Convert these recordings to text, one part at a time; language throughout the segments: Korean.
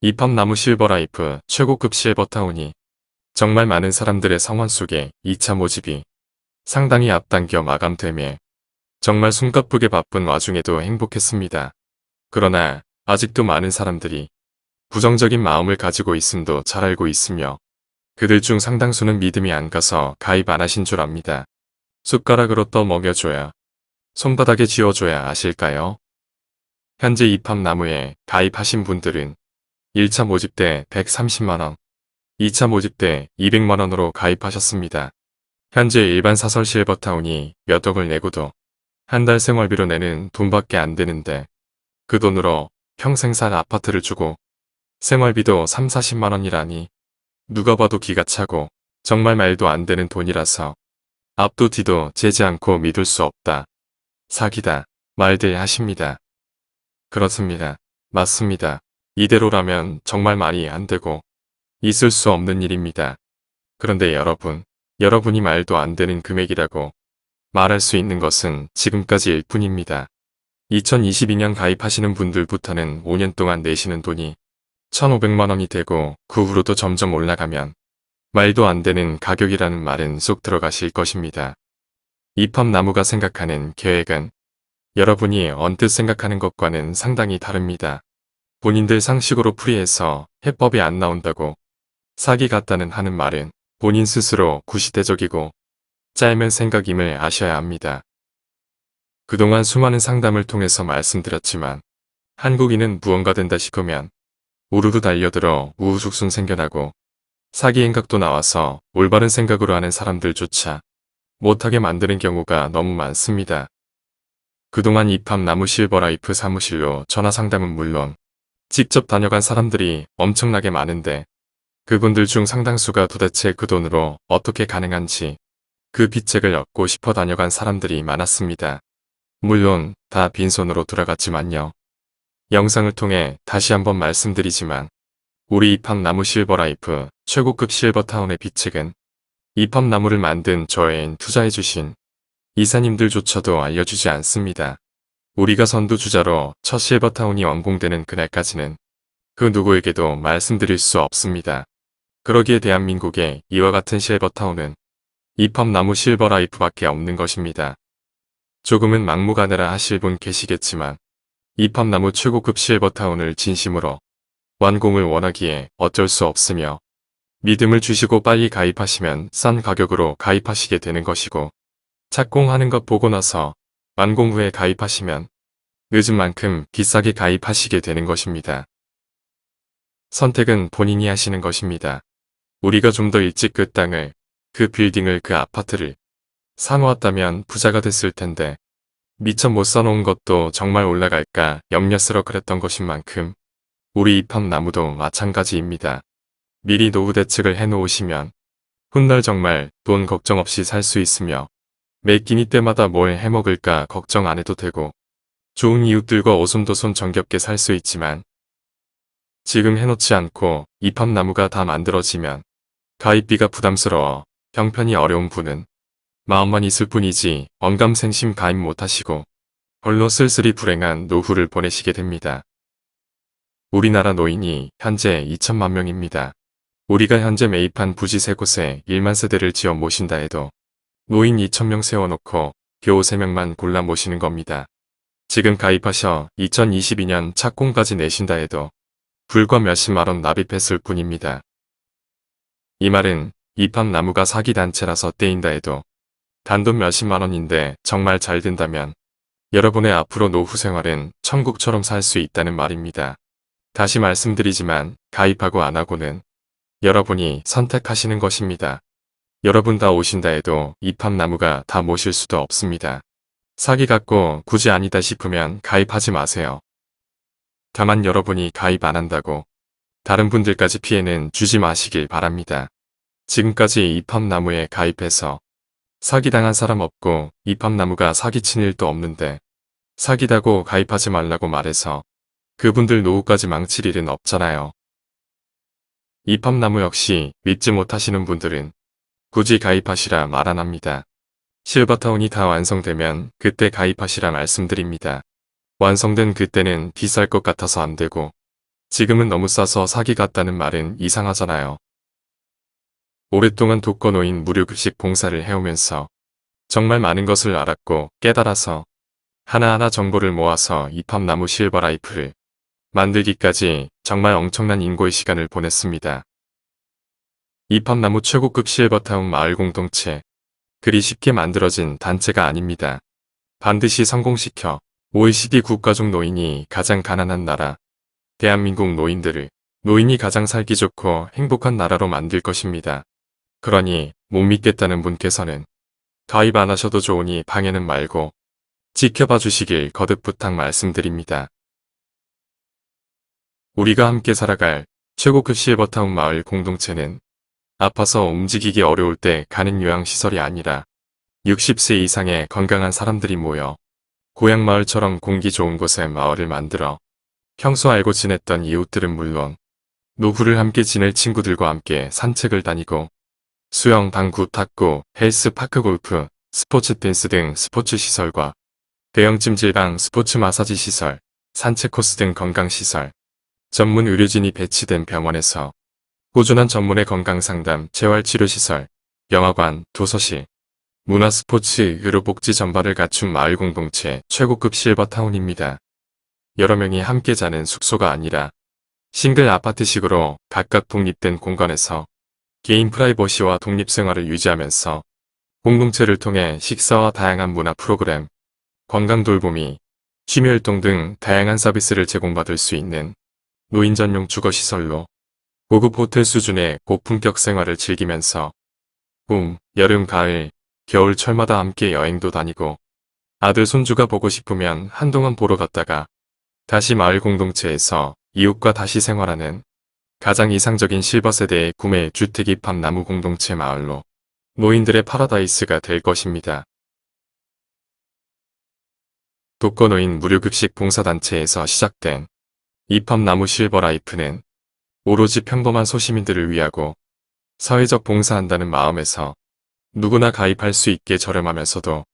이팝나무 실버라이프 최고급 실버타운이 정말 많은 사람들의 성원 속에 2차 모집이 상당히 앞당겨 마감되며 정말 숨가쁘게 바쁜 와중에도 행복했습니다. 그러나 아직도 많은 사람들이 부정적인 마음을 가지고 있음도 잘 알고 있으며 그들 중 상당수는 믿음이 안 가서 가입 안 하신 줄 압니다. 숟가락으로 떠먹여줘야 손바닥에 쥐어줘야 아실까요? 현재 이팝나무에 가입하신 분들은 1차 모집 때 130만원, 2차 모집 때 200만원으로 가입하셨습니다. 현재 일반 사설 실버타운이 몇 억을 내고도 한 달 생활비로 내는 돈밖에 안 되는데 그 돈으로 평생 살 아파트를 주고 생활비도 3, 40만원이라니 누가 봐도 기가 차고 정말 말도 안 되는 돈이라서 앞도 뒤도 재지 않고 믿을 수 없다. 사기다. 말들 하십니다. 그렇습니다. 맞습니다. 이대로라면 정말 말이 안 되고 있을 수 없는 일입니다. 그런데 여러분이 말도 안 되는 금액이라고 말할 수 있는 것은 지금까지일 뿐입니다. 2022년 가입하시는 분들부터는 5년 동안 내시는 돈이 1,500만원이 되고 그 후로도 점점 올라가면 말도 안 되는 가격이라는 말은 쏙 들어가실 것입니다. 이팝나무가 생각하는 계획은 여러분이 언뜻 생각하는 것과는 상당히 다릅니다. 본인들 상식으로 풀이해서 해법이 안 나온다고 사기 같다는 하는 말은 본인 스스로 구시대적이고 짧은 생각임을 아셔야 합니다. 그동안 수많은 상담을 통해서 말씀드렸지만 한국인은 무언가 된다 싶으면 우르르 달려들어 우후죽순 생겨나고 사기 행각도 나와서 올바른 생각으로 하는 사람들조차 못하게 만드는 경우가 너무 많습니다. 그동안 이팝나무 실버라이프 사무실로 전화 상담은 물론 직접 다녀간 사람들이 엄청나게 많은데 그분들 중 상당수가 도대체 그 돈으로 어떻게 가능한지 그 비책을 얻고 싶어 다녀간 사람들이 많았습니다. 물론 다 빈손으로 돌아갔지만요. 영상을 통해 다시 한번 말씀드리지만 우리 이팝나무 실버라이프 최고급 실버타운의 비책은 이팝나무를 만든 저에인 투자해주신 이사님들조차도 알려주지 않습니다. 우리가 선두주자로 첫 실버타운이 완공되는 그날까지는 그 누구에게도 말씀드릴 수 없습니다. 그러기에 대한민국에 이와 같은 실버타운은 이팝나무 실버라이프밖에 없는 것입니다. 조금은 막무가내라 하실 분 계시겠지만 이팝나무 최고급 실버타운을 진심으로 완공을 원하기에 어쩔 수 없으며 믿음을 주시고 빨리 가입하시면 싼 가격으로 가입하시게 되는 것이고 착공하는 것 보고 나서 완공 후에 가입하시면 늦은 만큼 비싸게 가입하시게 되는 것입니다. 선택은 본인이 하시는 것입니다. 우리가 좀 더 일찍 그 땅을, 그 빌딩을, 그 아파트를 사놓았다면 부자가 됐을 텐데 미처 못 사놓은 것도 정말 올라갈까 염려스러 그랬던 것인 만큼 우리 이팝나무도 마찬가지입니다. 미리 노후 대책을 해놓으시면 훗날 정말 돈 걱정 없이 살 수 있으며 매 끼니 때마다 뭘 해먹을까 걱정 안 해도 되고 좋은 이웃들과 오손도손 정겹게 살 수 있지만 지금 해놓지 않고 이팝나무가 다 만들어지면 가입비가 부담스러워 형편이 어려운 분은 마음만 있을 뿐이지 언감생심 가입 못하시고 홀로 쓸쓸히 불행한 노후를 보내시게 됩니다. 우리나라 노인이 현재 2천만 명입니다. 우리가 현재 매입한 부지 3곳에 1만 세대를 지어 모신다 해도 노인 2,000명 세워놓고 겨우 3명만 골라 모시는 겁니다. 지금 가입하셔 2022년 착공까지 내신다 해도 불과 몇십만원 납입했을 뿐입니다. 이 말은 이팝나무가 사기단체라서 떼인다 해도 단돈 몇십만원인데 정말 잘 된다면 여러분의 앞으로 노후 생활은 천국처럼 살 수 있다는 말입니다. 다시 말씀드리지만 가입하고 안 하고는 여러분이 선택하시는 것입니다. 여러분 다 오신다 해도 이팝나무가 다 모실 수도 없습니다. 사기 같고 굳이 아니다 싶으면 가입하지 마세요. 다만 여러분이 가입 안 한다고 다른 분들까지 피해는 주지 마시길 바랍니다. 지금까지 이팝나무에 가입해서 사기당한 사람 없고 이팝나무가 사기친 일도 없는데 사기다고 가입하지 말라고 말해서 그분들 노후까지 망칠 일은 없잖아요. 이팝나무 역시 믿지 못하시는 분들은 굳이 가입하시라 말 안 합니다. 실버타운이 다 완성되면 그때 가입하시라 말씀드립니다. 완성된 그때는 비쌀 것 같아서 안 되고 지금은 너무 싸서 사기 같다는 말은 이상하잖아요. 오랫동안 독거노인 무료급식 봉사를 해오면서 정말 많은 것을 알았고 깨달아서 하나하나 정보를 모아서 이팝나무 실버 라이프를 만들기까지 정말 엄청난 인고의 시간을 보냈습니다. 이팝나무 최고급 실버타운 마을 공동체. 그리 쉽게 만들어진 단체가 아닙니다. 반드시 성공시켜 OECD 국가 중 노인이 가장 가난한 나라, 대한민국 노인이 가장 살기 좋고 행복한 나라로 만들 것입니다. 그러니 못 믿겠다는 분께서는 가입 안 하셔도 좋으니 방해는 말고 지켜봐 주시길 거듭 부탁 말씀드립니다. 우리가 함께 살아갈 최고급 실버타운 마을 공동체는 아파서 움직이기 어려울 때 가는 요양시설이 아니라 60세 이상의 건강한 사람들이 모여 고향 마을처럼 공기 좋은 곳에 마을을 만들어 평소 알고 지냈던 이웃들은 물론 노후를 함께 지낼 친구들과 함께 산책을 다니고 수영, 당구, 탁구, 헬스, 파크 골프, 스포츠 댄스 등 스포츠 시설과 대형 찜질방, 스포츠 마사지 시설, 산책 코스 등 건강시설, 전문 의료진이 배치된 병원에서 꾸준한 전문의 건강상담, 재활치료시설, 영화관, 도서실, 문화 스포츠, 의료복지 전반을 갖춘 마을 공동체 최고급 실버타운입니다. 여러 명이 함께 자는 숙소가 아니라 싱글 아파트식으로 각각 독립된 공간에서 개인 프라이버시와 독립생활을 유지하면서 공동체를 통해 식사와 다양한 문화 프로그램, 건강 돌보미, 취미활동 등 다양한 서비스를 제공받을 수 있는 노인 전용 주거시설로 고급 호텔 수준의 고품격 생활을 즐기면서 봄, 여름, 가을, 겨울, 철마다 함께 여행도 다니고 아들 손주가 보고 싶으면 한동안 보러 갔다가 다시 마을 공동체에서 이웃과 다시 생활하는 가장 이상적인 실버 세대의 구매 주택 입합 나무 공동체 마을로 노인들의 파라다이스가 될 것입니다. 독거노인 무료급식 봉사단체에서 시작된 입합 나무 실버 라이프는 오로지 평범한 소시민들을 위하고 사회적 봉사한다는 마음에서 누구나 가입할 수 있게 저렴하면서도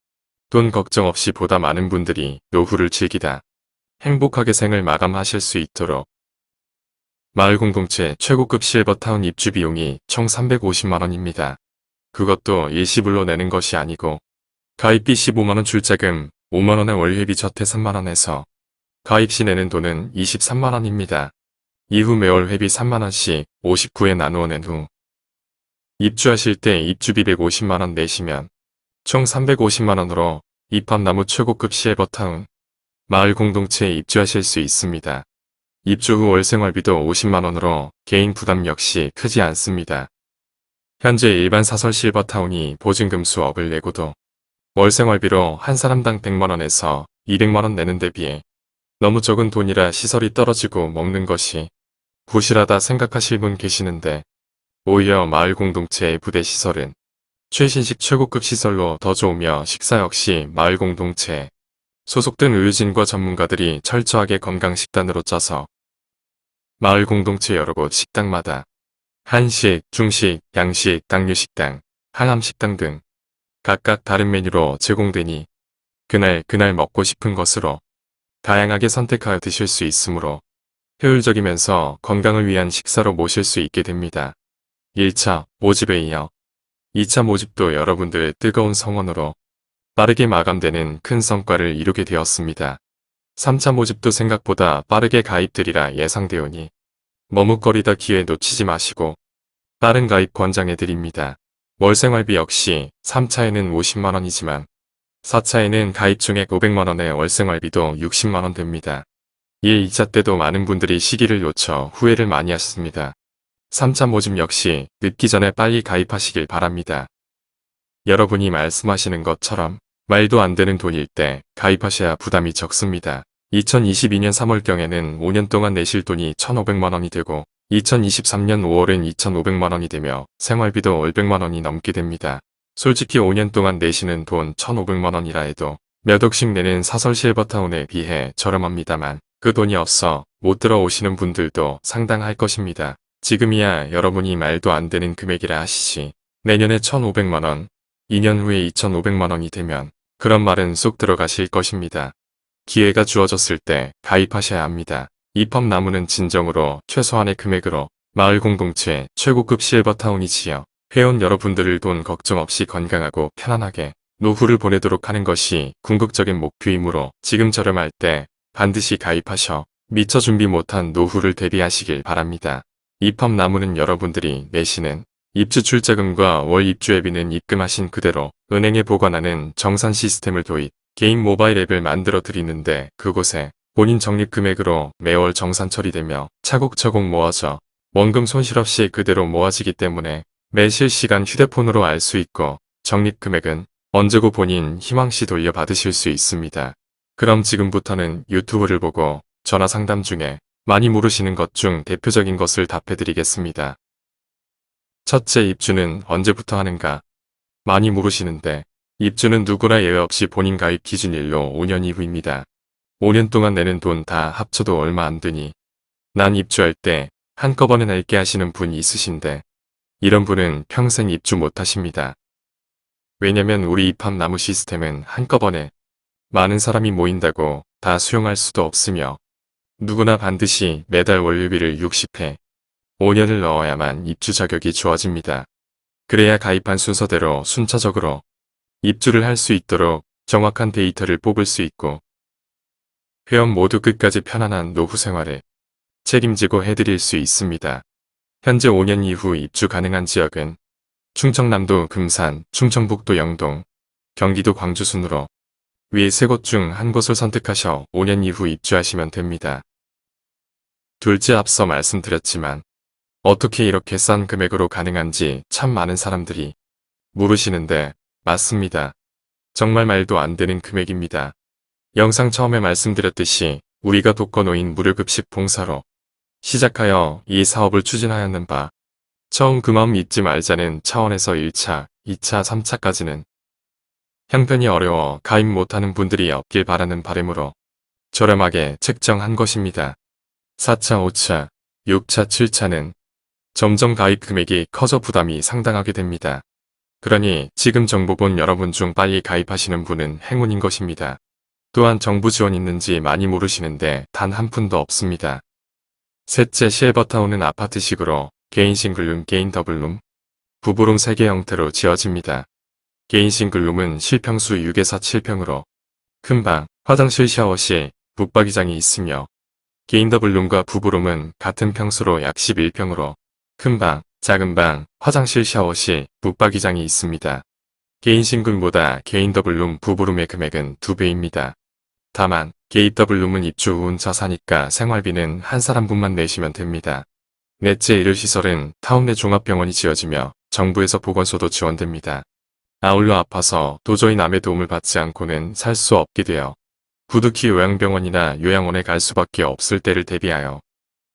돈 걱정 없이 보다 많은 분들이 노후를 즐기다 행복하게 생을 마감하실 수 있도록 마을 공동체 최고급 실버타운 입주 비용이 총 350만원입니다. 그것도 일시불로 내는 것이 아니고 가입비 15만원 출자금 5만원의 월회비 저태 3만원에서 가입 시 내는 돈은 23만원입니다. 이후 매월 회비 3만원씩 59회 나누어 낸 후 입주하실 때 입주비 150만원 내시면 총 350만원으로 입합나무 최고급 실버타운 마을 공동체에 입주하실 수 있습니다. 입주 후 월생활비도 50만원으로 개인 부담 역시 크지 않습니다. 현재 일반 사설 실버타운이 보증금 수억을 내고도 월생활비로 한 사람당 100만원에서 200만원 내는 데 비해 너무 적은 돈이라 시설이 떨어지고 먹는 것이 부실하다 생각하실 분 계시는데 오히려 마을 공동체의 부대 시설은 최신식 최고급 시설로 더 좋으며 식사 역시 마을 공동체에 소속된 의료진과 전문가들이 철저하게 건강식단으로 짜서 마을 공동체 여러 곳 식당마다 한식, 중식, 양식, 당뇨식당, 항암식당 등 각각 다른 메뉴로 제공되니 그날 먹고 싶은 것으로 다양하게 선택하여 드실 수 있으므로 효율적이면서 건강을 위한 식사로 모실 수 있게 됩니다. 1차 모집에 이어 2차 모집도 여러분들의 뜨거운 성원으로 빠르게 마감되는 큰 성과를 이루게 되었습니다. 3차 모집도 생각보다 빠르게 가입되리라 예상되오니 머뭇거리다 기회 놓치지 마시고 빠른 가입 권장해드립니다. 월생활비 역시 3차에는 50만원이지만 4차에는 가입 총액 500만원의 월생활비도 60만원 됩니다. 1, 2차 때도 많은 분들이 시기를 놓쳐 후회를 많이 하셨습니다. 3차 모집 역시 늦기 전에 빨리 가입하시길 바랍니다. 여러분이 말씀하시는 것처럼 말도 안 되는 돈일 때 가입하셔야 부담이 적습니다. 2022년 3월경에는 5년 동안 내실 돈이 1,500만원이 되고 2023년 5월엔 2,500만원이 되며 생활비도 500만원이 넘게 됩니다. 솔직히 5년 동안 내시는 돈 1,500만원이라 해도 몇 억씩 내는 사설 실버타운에 비해 저렴합니다만 그 돈이 없어 못 들어오시는 분들도 상당할 것입니다. 지금이야 여러분이 말도 안 되는 금액이라 하시지 내년에 1,500만원, 2년 후에 2,500만원이 되면 그런 말은 쏙 들어가실 것입니다. 기회가 주어졌을 때 가입하셔야 합니다. 입법나무는 진정으로 최소한의 금액으로 마을 공동체 최고급 실버타운이지요. 회원 여러분들을 돈 걱정 없이 건강하고 편안하게 노후를 보내도록 하는 것이 궁극적인 목표이므로 지금 저렴할 때 반드시 가입하셔 미처 준비 못한 노후를 대비하시길 바랍니다. 입법나무는 여러분들이 내시는 입주 출자금과 월 입주 앱비는 입금하신 그대로 은행에 보관하는 정산 시스템을 도입, 개인 모바일 앱을 만들어 드리는데 그곳에 본인 적립 금액으로 매월 정산 처리되며 차곡차곡 모아져 원금 손실 없이 그대로 모아지기 때문에 매 실시간 휴대폰으로 알 수 있고 적립 금액은 언제고 본인 희망시 돌려받으실 수 있습니다. 그럼 지금부터는 유튜브를 보고 전화 상담 중에 많이 물으시는 것 중 대표적인 것을 답해드리겠습니다. 첫째, 입주는 언제부터 하는가? 많이 물으시는데 입주는 누구나 예외 없이 본인 가입 기준일로 5년 이후입니다. 5년 동안 내는 돈 다 합쳐도 얼마 안 되니 난 입주할 때 한꺼번에 낼게 하시는 분이 있으신데 이런 분은 평생 입주 못하십니다. 왜냐면 우리 입법나무 시스템은 한꺼번에 많은 사람이 모인다고 다 수용할 수도 없으며 누구나 반드시 매달 월요비를 60회 5년을 넣어야만 입주 자격이 주어집니다. 그래야 가입한 순서대로 순차적으로 입주를 할 수 있도록 정확한 데이터를 뽑을 수 있고 회원 모두 끝까지 편안한 노후 생활을 책임지고 해드릴 수 있습니다. 현재 5년 이후 입주 가능한 지역은 충청남도 금산, 충청북도 영동, 경기도 광주 순으로 위 세 곳 중 한 곳을 선택하셔 5년 이후 입주하시면 됩니다. 둘째, 앞서 말씀드렸지만 어떻게 이렇게 싼 금액으로 가능한지 참 많은 사람들이 물으시는데 맞습니다. 정말 말도 안 되는 금액입니다. 영상 처음에 말씀드렸듯이 우리가 독거노인 무료급식 봉사로 시작하여 이 사업을 추진하였는 바 처음 그 마음 잊지 말자는 차원에서 1차, 2차, 3차까지는 형편이 어려워 가입 못하는 분들이 없길 바라는 바람으로 저렴하게 책정한 것입니다. 4차, 5차, 6차, 7차는 점점 가입 금액이 커져 부담이 상당하게 됩니다. 그러니 지금 정보 본 여러분 중 빨리 가입하시는 분은 행운인 것입니다. 또한 정부 지원 있는지 많이 물으시는데 단 한 푼도 없습니다. 셋째, 실버타운은 아파트식으로 개인 싱글룸, 개인 더블룸, 부부룸 3개 형태로 지어집니다. 개인 싱글룸은 실평수 6에서 7평으로 큰 방, 화장실, 샤워실, 붙박이장이 있으며 개인 더블룸과 부부룸은 같은 평수로 약 11평으로 큰 방, 작은 방, 화장실, 샤워실, 붙박이장이 있습니다. 개인 싱글보다 개인 더블룸, 부부룸의 금액은 2배입니다. 다만 개인 더블룸은 입주 후 혼자 사니까 생활비는 한 사람분만 내시면 됩니다. 넷째, 의료시설은 타운 내 종합병원이 지어지며 정부에서 보건소도 지원됩니다. 아울러 아파서 도저히 남의 도움을 받지 않고는 살 수 없게 되어 부득이 요양병원이나 요양원에 갈 수밖에 없을 때를 대비하여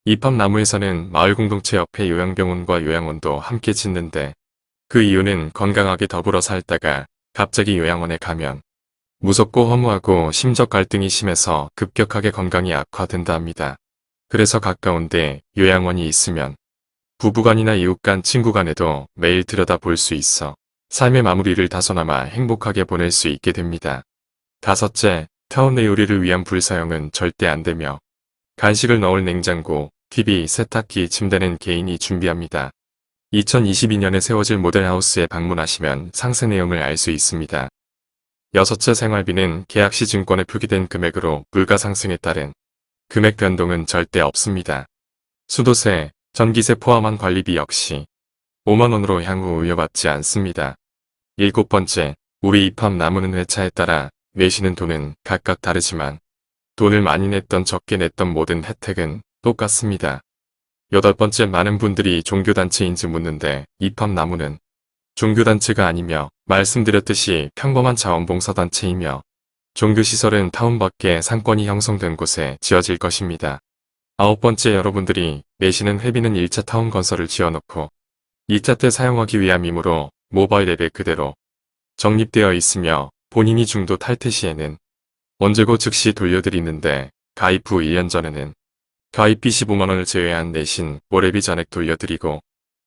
입법나무에서는 마을 공동체 옆에 요양병원과 요양원도 함께 짓는데 그 이유는 건강하게 더불어 살다가 갑자기 요양원에 가면 무섭고 허무하고 심적 갈등이 심해서 급격하게 건강이 악화된다 합니다. 그래서 가까운데 요양원이 있으면 부부간이나 이웃간 친구간에도 매일 들여다볼 수 있어 삶의 마무리를 다소나마 행복하게 보낼 수 있게 됩니다. 다섯째, 타운 내 요리를 위한 불 사용은 절대 안 되며 간식을 넣을 냉장고, TV, 세탁기, 침대는 개인이 준비합니다. 2022년에 세워질 모델하우스에 방문하시면 상세 내용을 알 수 있습니다. 여섯째, 생활비는 계약시 증권에 표기된 금액으로 물가 상승에 따른 금액 변동은 절대 없습니다. 수도세, 전기세 포함한 관리비 역시 5만원으로 향후 의여받지 않습니다. 일곱 번째, 우리 입법나무는 회차에 따라 내시는 돈은 각각 다르지만 돈을 많이 냈던 적게 냈던 모든 혜택은 똑같습니다. 여덟 번째, 많은 분들이 종교단체인지 묻는데 입법나무는 종교단체가 아니며 말씀드렸듯이 평범한 자원봉사단체이며 종교시설은 타운 밖에 상권이 형성된 곳에 지어질 것입니다. 아홉 번째, 여러분들이 내시는 회비는 1차 타운 건설을 지어놓고 2차 때 사용하기 위함이므로 모바일 앱에 그대로 적립되어 있으며 본인이 중도 탈퇴 시에는 언제고 즉시 돌려드리는데 가입 후 1년 전에는 가입비 15만원을 제외한 내신 월회비 전액 돌려드리고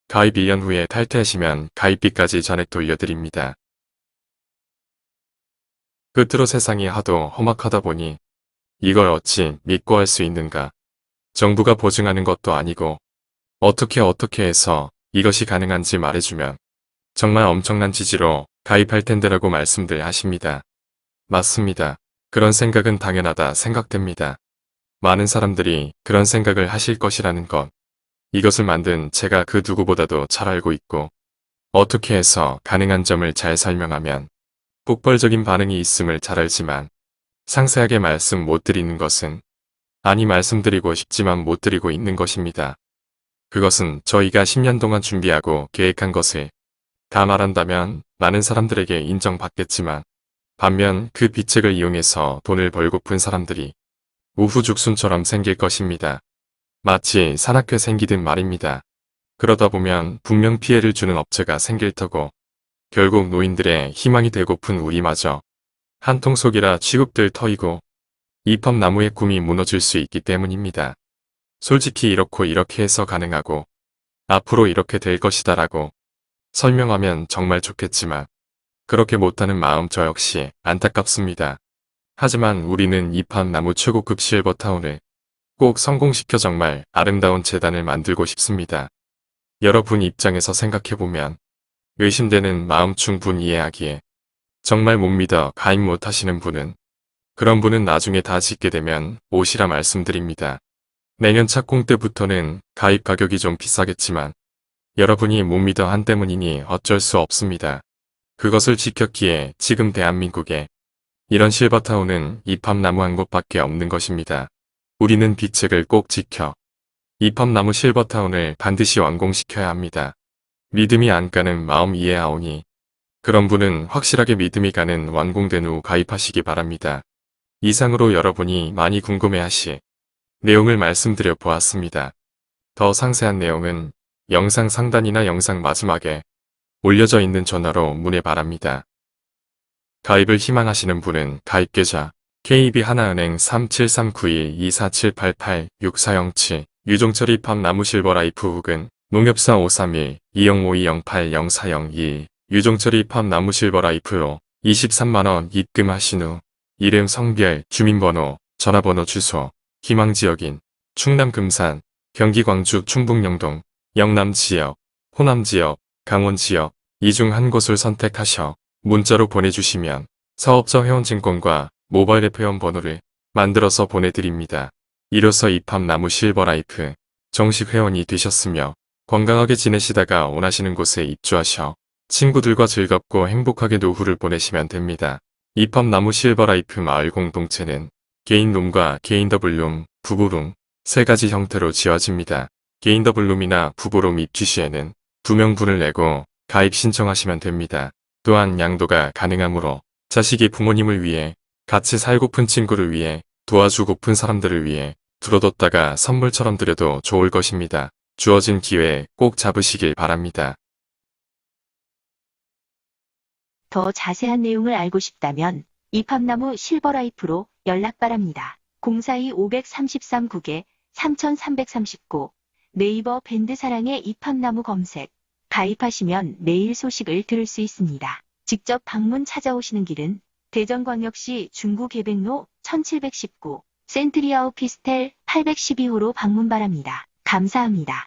가입 1년 후에 탈퇴하시면 가입비까지 전액 돌려드립니다. 끝으로 세상이 하도 험악하다 보니 이걸 어찌 믿고 할 수 있는가. 정부가 보증하는 것도 아니고 어떻게 해서 이것이 가능한지 말해주면 정말 엄청난 지지로 가입할 텐데라고 말씀들 하십니다. 맞습니다. 그런 생각은 당연하다 생각됩니다. 많은 사람들이 그런 생각을 하실 것이라는 것. 이것을 만든 제가 그 누구보다도 잘 알고 있고 어떻게 해서 가능한 점을 잘 설명하면 폭발적인 반응이 있음을 잘 알지만 상세하게 말씀 못 드리는 것은 아니 말씀드리고 싶지만 못 드리고 있는 것입니다. 그것은 저희가 10년 동안 준비하고 계획한 것을 다 말한다면 많은 사람들에게 인정받겠지만 반면 그 비책을 이용해서 돈을 벌고픈 사람들이 우후죽순처럼 생길 것입니다. 마치 산악회 생기듯 말입니다. 그러다 보면 분명 피해를 주는 업체가 생길 터고 결국 노인들의 희망이 되고픈 우리마저 한통속이라 취급될 터이고 이팝나무의 꿈이 무너질 수 있기 때문입니다. 솔직히 이렇게 해서 가능하고 앞으로 이렇게 될 것이다 라고 설명하면 정말 좋겠지만 그렇게 못하는 마음 저 역시 안타깝습니다. 하지만 우리는 이팝나무 최고급 실버타운을 꼭 성공시켜 정말 아름다운 재단을 만들고 싶습니다. 여러분 입장에서 생각해보면 의심되는 마음 충분히 이해하기에 정말 못 믿어 가입 못하시는 분은 그런 분은 나중에 다 짓게 되면 오시라 말씀드립니다. 내년 착공 때부터는 가입 가격이 좀 비싸겠지만 여러분이 못 믿어 한 때문이니 어쩔 수 없습니다. 그것을 지켰기에 지금 대한민국에 이런 실버타운은 이팝나무 한 곳밖에 없는 것입니다. 우리는 비책을 꼭 지켜 이팝나무 실버타운을 반드시 완공시켜야 합니다. 믿음이 안 가는 마음 이해하오니 그런 분은 확실하게 믿음이 가는 완공된 후 가입하시기 바랍니다. 이상으로 여러분이 많이 궁금해하실 내용을 말씀드려 보았습니다. 더 상세한 내용은 영상 상단이나 영상 마지막에 올려져 있는 전화로 문의 바랍니다. 가입을 희망하시는 분은 가입계좌 KB하나은행 37391247886407 유종철 이팝나무 실버라이프 혹은 농협사 531-2052-080401 유종철 이팝나무 실버라이프로 23만원 입금하신 후 이름, 성별, 주민번호, 전화번호, 주소, 희망지역인 충남 금산, 경기 광주 충북 영동, 영남지역, 호남지역, 강원지역 이 중 한 곳을 선택하셔 문자로 보내주시면 사업자 회원증권과 모바일 앱 회원번호를 만들어서 보내드립니다. 이로써 이팝나무 실버라이프 정식 회원이 되셨으며 건강하게 지내시다가 원하시는 곳에 입주하셔 친구들과 즐겁고 행복하게 노후를 보내시면 됩니다. 이팝나무 실버라이프 마을 공동체는 개인룸과 개인 더블룸, 부부룸 세 가지 형태로 지어집니다. 개인 더블룸이나 부부룸 입주 시에는 2명분을 내고 가입 신청하시면 됩니다. 또한 양도가 가능하므로 자식이 부모님을 위해 같이 살고픈 친구를 위해 도와주고픈 사람들을 위해 들어뒀다가 선물처럼 드려도 좋을 것입니다. 주어진 기회 꼭 잡으시길 바랍니다. 더 자세한 내용을 알고 싶다면 이팝나무 실버라이프로 연락 바랍니다. 042-533-9개 3339 네이버 밴드사랑의 이팝나무 검색 가입하시면 매일 소식을 들을 수 있습니다. 직접 방문 찾아오시는 길은 대전광역시 중구계백로 1719 센트리아 오피스텔 812호로 방문 바랍니다. 감사합니다.